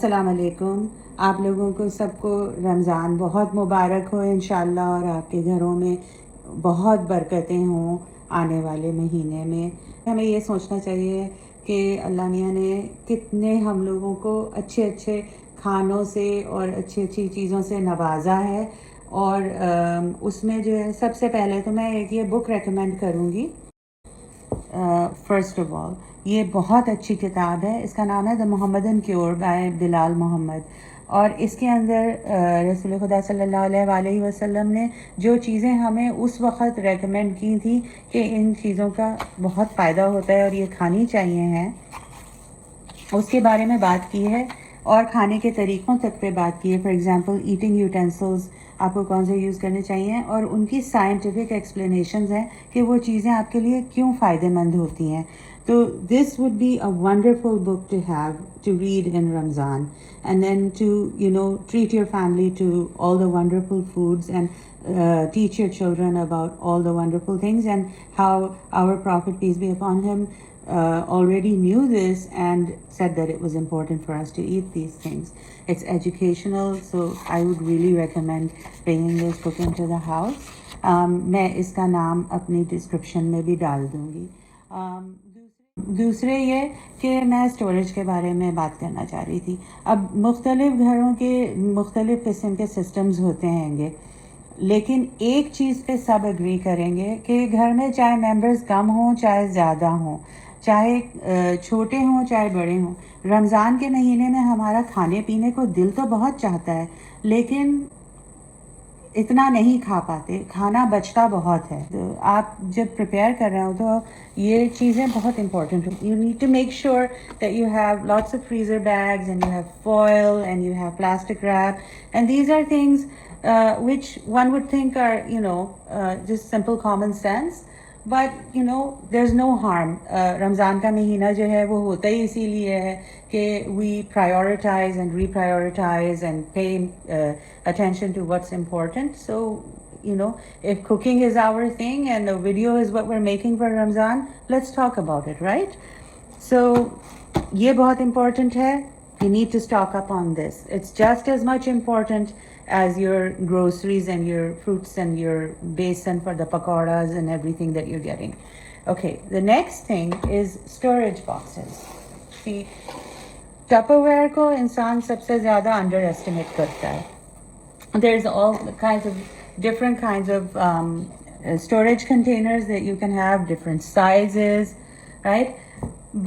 अस्सलाम वालेकुम। आप लोगों को सबको रमज़ान बहुत मुबारक हो इंशाअल्लाह, और आपके घरों में बहुत बरकतें हों आने वाले महीने में। हमें ये सोचना चाहिए कि अल्लाह मियाँ ने कितने हम लोगों को अच्छे अच्छे खानों से और अच्छी अच्छी चीज़ों से नवाजा है। और उसमें जो है, सबसे पहले तो मैं एक ये बुक रेकमेंड करूँगी। फ़र्स्ट ऑफ ऑल, ये बहुत अच्छी किताब है। इसका नाम है the Mohammedan cure by Bilal Mohammad. और इसके अंदर रसूल खुदा सल्लल्लाहु अलैहि वसल्लम ने जो चीज़ें हमें उस वक़्त रेकमेंड की थी कि इन चीज़ों का बहुत फ़ायदा होता है और ये खानी चाहिए हैं, उसके बारे में बात की है। और खाने के तरीक़ों तक पे बात की है। फॉर एग्ज़ाम्पल, ईटिंग यूटेंसिल्स आपको कौन से यूज़ करने चाहिए, और उनकी साइंटिफिक एक्सप्लेनेशंस हैं कि वो चीज़ें आपके लिए क्यों फ़ायदेमंद होती हैं। तो this would be a wonderful book to have to read in Ramzan, and then to treat your family to all the wonderful foods, and teach your children about all the wonderful things, and how our Prophet, peace be upon him, already knew this and said that it was important for us to eat these things. It's educational, so I would really recommend bringing this book into the house. मैं इसका नाम अपनी description में भी डाल दूँगी। दूसरे ये कि मैं स्टोरेज के बारे में बात करना चाह रही थी। अब मुख्तलिफ़ घरों के मुख्तलिफ़ किस्म के सिस्टम्स होते हैंगे, लेकिन एक चीज़ पे सब एग्री करेंगे कि घर में चाहे मेंबर्स कम हों चाहे ज़्यादा हों, चाहे छोटे हों चाहे बड़े हों, रमज़ान के महीने में हमारा खाने पीने को दिल तो बहुत चाहता है, लेकिन इतना नहीं खा पाते, खाना बचता बहुत है। तो आप जब प्रिपेयर कर रहे हो तो ये चीज़ें बहुत इंपॉर्टेंट होती हैं। You need to make sure that you have lots of freezer bags, and you have foil, and you have plastic wrap, and these are things which one would think are, just simple common sense, but there's no harm. Ramzan का महीना जो है वो होता ही इसीलिए है कि we prioritize and reprioritize and pay attention to what's important. So if cooking is our thing and the video is what we're making for Ramzan, let's talk about it, right? So ये बहुत important है. You need to stock up on this. It's just as much important as your groceries and your fruits and your basin for the pakoras and everything that you're getting. Okay, the next thing is storage boxes. See, Tupperware को इंसान सबसे ज़्यादा underestimate करता है. There's all kinds of different kinds of storage containers that you can have, different sizes, right?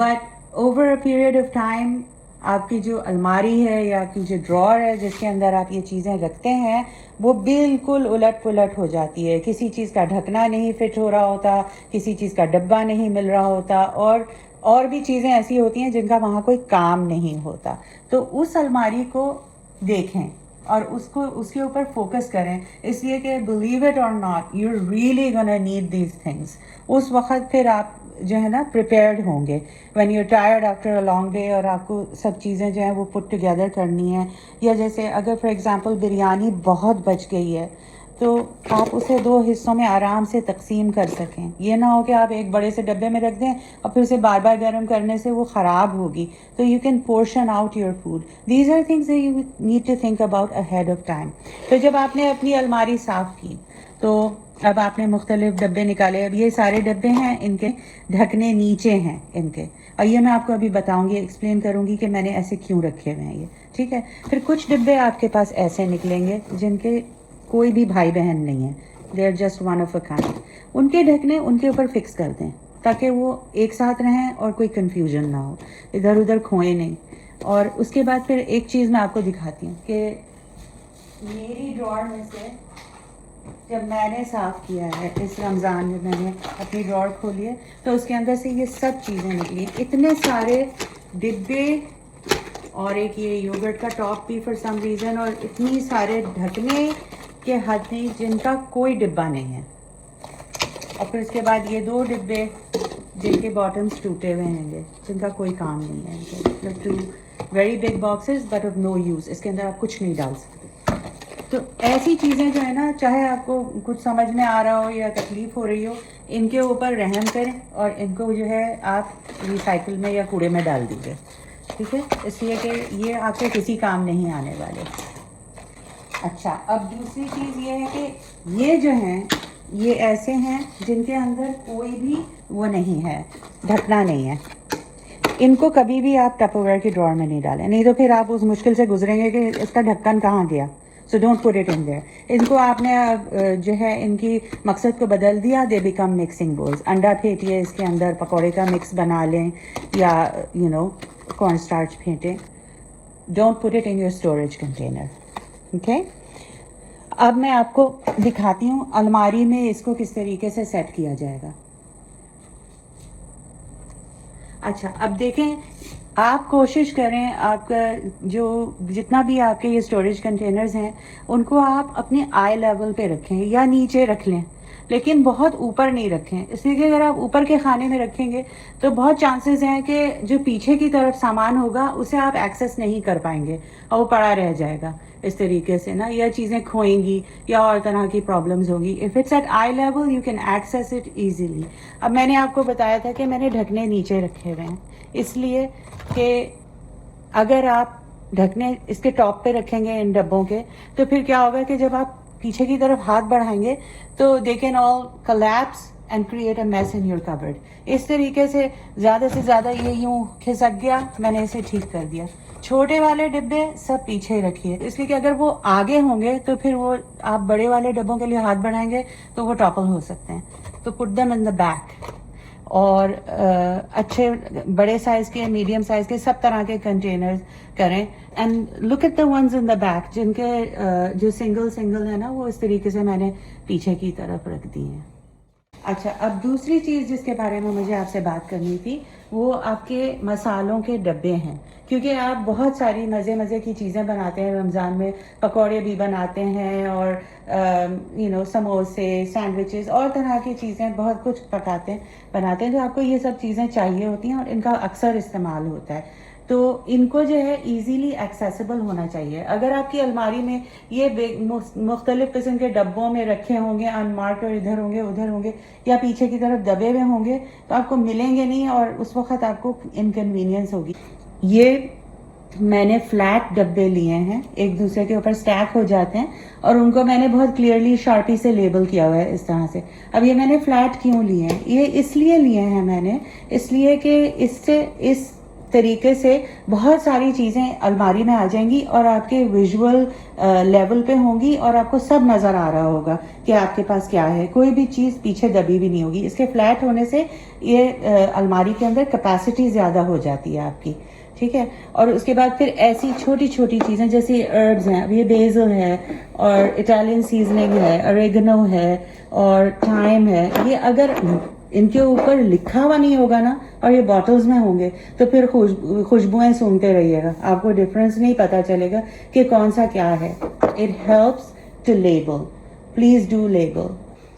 But over a period of time, आपकी जो अलमारी है या आपकी जो ड्रॉर है जिसके अंदर आप ये चीज़ें रखते हैं, वो बिल्कुल उलट पुलट हो जाती है। किसी चीज़ का ढकना नहीं फिट हो रहा होता, किसी चीज़ का डब्बा नहीं मिल रहा होता, और भी चीज़ें ऐसी होती हैं जिनका वहाँ कोई काम नहीं होता। तो उस अलमारी को देखें और उसके ऊपर फोकस करें, इसलिए कि बिलीव इट और not, you really gonna need these things. उस वक्त फिर आप जो है ना प्रिपेयर्ड होंगे when you tired after a long day, और आपको सब चीज़ें जो हैं वो पुट टुगेदर करनी है। या जैसे अगर फॉर एग्जांपल बिरयानी बहुत बच गई है, तो आप उसे 2 हिस्सों में आराम से तकसीम कर सकें। ये ना हो कि आप एक बड़े से डब्बे में रख दें और फिर उसे बार बार गर्म करने से वो ख़राब होगी। तो you can portion out your food. These are things that you need to think about ahead of time. तो जब आपने अपनी अलमारी साफ़ की, तो अब आपने मुख्तलिफ डब्बे निकाले। अब ये सारे डब्बे हैं, इनके ढकने नीचे हैं इनके, और ये मैं आपको अभी बताऊंगी, एक्सप्लेन करूंगी कि मैंने ऐसे क्यों रखे हुए हैं ये, ठीक है। फिर कुछ डब्बे आपके पास ऐसे निकलेंगे जिनके कोई भी भाई बहन नहीं है, they are just one of a kind. उनके ढकने उनके ऊपर फिक्स कर दें ताकि वो एक साथ रहें और कोई कन्फ्यूजन ना हो, इधर उधर खोए नहीं। और उसके बाद फिर एक चीज़ मैं आपको दिखाती हूँ कि मेरी ड्रॉर में से जब मैंने साफ़ किया है इस रमज़ान में, मैंने अपनी ड्रॉर खोली है तो उसके अंदर से ये सब चीज़ें निकली, इतने सारे डिब्बे, और एक ये योगर्ट का टॉप भी फॉर सम रीज़न, और इतनी सारे ढकने के हद नहीं जिनका कोई डिब्बा नहीं है। और फिर उसके बाद ये 2 डिब्बे जिनके बॉटम्स टूटे हुए हैं, जिनका कोई काम नहीं है। मतलब 2 very big boxes but of no use, इसके अंदर आप कुछ नहीं डाल सकते। तो ऐसी चीज़ें जो है ना, चाहे आपको कुछ समझ में आ रहा हो या तकलीफ़ हो रही हो, इनके ऊपर रहम करें और इनको जो है आप रिसाइकिल में या कूड़े में डाल दीजिए। ठीक है, इसलिए कि ये आपके किसी काम नहीं आने वाले। अच्छा, अब दूसरी चीज़ ये है कि ये जो हैं ये ऐसे हैं जिनके अंदर कोई भी वो नहीं है, ढकना नहीं है। इनको कभी भी आप टपरवेयर की ड्रॉअर में नहीं डालें, नहीं तो फिर आप उस मुश्किल से गुजरेंगे कि इसका ढक्कन कहाँ गया। So don't put it in their. इनको आपने जो है इनकी मकसद को बदल दिया, दे बिकम मिक्सिंग बोल्स। अंडा फेंटिए इसके अंदर, पकौड़े का मिक्स बना लें या कॉर्न स्टार्च फेंटें। Don't put it in your storage container. Okay, अब मैं आपको दिखाती हूँ अलमारी में इसको किस तरीके से सेट किया जाएगा। अच्छा, अब देखें, आप कोशिश करें आपका जो जितना भी आपके ये स्टोरेज कंटेनर्स हैं उनको आप अपने आई लेवल पे रखें या नीचे रख लें, लेकिन बहुत ऊपर नहीं रखें। इसलिए कि अगर आप ऊपर के खाने में रखेंगे तो बहुत चांसेस हैं कि जो पीछे की तरफ सामान होगा उसे आप एक्सेस नहीं कर पाएंगे और वो पड़ा रह जाएगा इस तरीके से ना, या चीज़ें खोएंगी या और तरह की प्रॉब्लम्स होंगी। If it's at eye level you can access it easily. अब मैंने आपको बताया था कि मैंने ढकने नीचे रखे हुए हैं, इसलिए कि अगर आप ढकने इसके टॉप पे रखेंगे इन डब्बों के, तो फिर क्या होगा कि जब आप पीछे की तरफ हाथ बढ़ाएंगे तो they can all collapse and create a mess in your cupboard. इस तरीके से ज़्यादा ये यूं खिसक गया, मैंने इसे ठीक कर दिया। छोटे वाले डिब्बे सब पीछे रखिए, इसलिए कि अगर वो आगे होंगे तो फिर वो आप बड़े वाले डब्बों के लिए हाथ बढ़ाएंगे तो वो टॉपल हो सकते हैं। तो put them in the back. और अच्छे बड़े साइज़ के, मीडियम साइज़ के, सब तरह के कंटेनर्स करें। And look at the ones in the back जिनके जो सिंगल है ना, वो इस तरीके से मैंने पीछे की तरफ रख दी हैं। अच्छा, अब दूसरी चीज़ जिसके बारे में मुझे आपसे बात करनी थी वो आपके मसालों के डब्बे हैं, क्योंकि आप बहुत सारी मज़े की चीज़ें बनाते हैं रमज़ान में। पकौड़े भी बनाते हैं और समोसे, सैंडविचेस और तरह की चीज़ें बहुत कुछ बनाते हैं जो आपको ये सब चीज़ें चाहिए होती हैं और इनका अक्सर इस्तेमाल होता है। तो इनको जो है इजीली एक्सेसिबल होना चाहिए। अगर आपकी अलमारी में ये मुख्तलिफ किस्म के डब्बों में रखे होंगे अनमार्क्ड और इधर होंगे उधर होंगे या पीछे की तरफ दबे हुए होंगे तो आपको मिलेंगे नहीं और उस वक्त आपको इनकन्वीनियंस होगी। ये मैंने फ्लैट डब्बे लिए हैं, एक दूसरे के ऊपर स्टैक हो जाते हैं और उनको मैंने बहुत क्लियरली शार्पी से लेबल किया हुआ है इस तरह से। अब ये मैंने फ्लैट क्यों लिए हैं? ये इसलिए लिए हैं मैंने, इसलिए कि इससे इस तरीके से बहुत सारी चीज़ें अलमारी में आ जाएंगी और आपके विजुअल लेवल पे होंगी और आपको सब नज़र आ रहा होगा कि आपके पास क्या है। कोई भी चीज़ पीछे दबी भी नहीं होगी। इसके फ्लैट होने से ये अलमारी के अंदर कैपेसिटी ज़्यादा हो जाती है आपकी, ठीक है। और उसके बाद फिर ऐसी छोटी चीज़ें जैसे हर्ब्स हैं, अब ये बेसल है और इटालियन सीजनिंग है, ऑरेगनो है और थाइम है, ये अगर इनके ऊपर लिखा हुआ नहीं होगा ना और ये बॉटल्स में होंगे तो फिर खुशबुएं सूंघते रहिएगा, आपको डिफरेंस नहीं पता चलेगा कि कौन सा क्या है। It helps to label, please do label.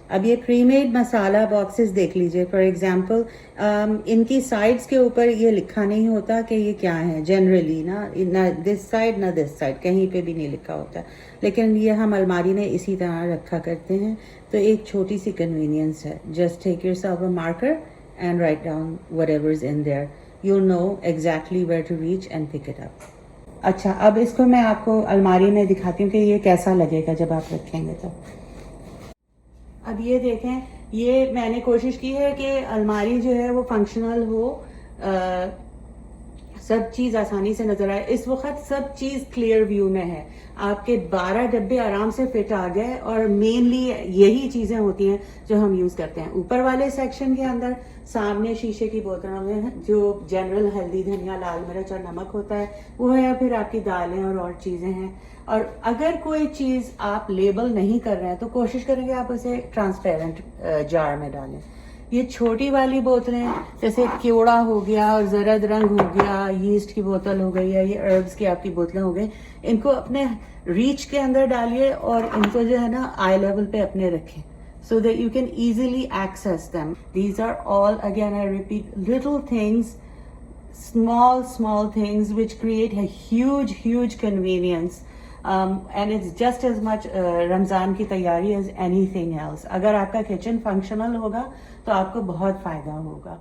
अब ये प्रीमेड मसाला बॉक्सेस देख लीजिए, फॉर एग्जांपल इनकी साइड्स के ऊपर ये लिखा नहीं होता कि ये क्या है जनरली ना दिस साइड ना दिस साइड, कहीं पे भी नहीं लिखा होता, लेकिन ये हम अलमारी में इसी तरह रखा करते हैं। तो एक छोटी सी कन्वीनियंस है, just take yourself a marker and write down whatever is in there, you know exactly where to reach and pick it up. अच्छा, अब इसको मैं आपको अलमारी में दिखाती हूँ कि ये कैसा लगेगा जब आप रखेंगे तो। अब ये देखें, ये मैंने कोशिश की है कि अलमारी जो है वो फंक्शनल हो, सब चीज़ आसानी से नज़र आए। इस वक्त सब चीज़ क्लियर व्यू में है, आपके 12 डब्बे आराम से फिट आ गए और मेनली यही चीज़ें होती हैं जो हम यूज़ करते हैं। ऊपर वाले सेक्शन के अंदर सामने शीशे की बोतलों में जो जनरल हल्दी, धनिया, लाल मिर्च और नमक होता है वो है, फिर आपकी दालें और चीज़ें हैं। और अगर कोई चीज़ आप लेबल नहीं कर रहे हैं तो कोशिश करेंगे आप उसे ट्रांसपेरेंट जार में डालें। ये छोटी वाली बोतलें जैसे केवड़ा हो गया और जरद रंग हो गया, यीस्ट की बोतल हो गई या ये हर्ब्स की आपकी बोतलें हो गई, इनको अपने रीच के अंदर डालिए और इनको जो है ना आई लेवल पे अपने रखें, so that you can easily access them. These are all, again I repeat, little things, small things which create a huge convenience. And it's just as much Ramzan की तैयारी as anything else. अगर आपका kitchen functional होगा तो आपको बहुत फ़ायदा होगा।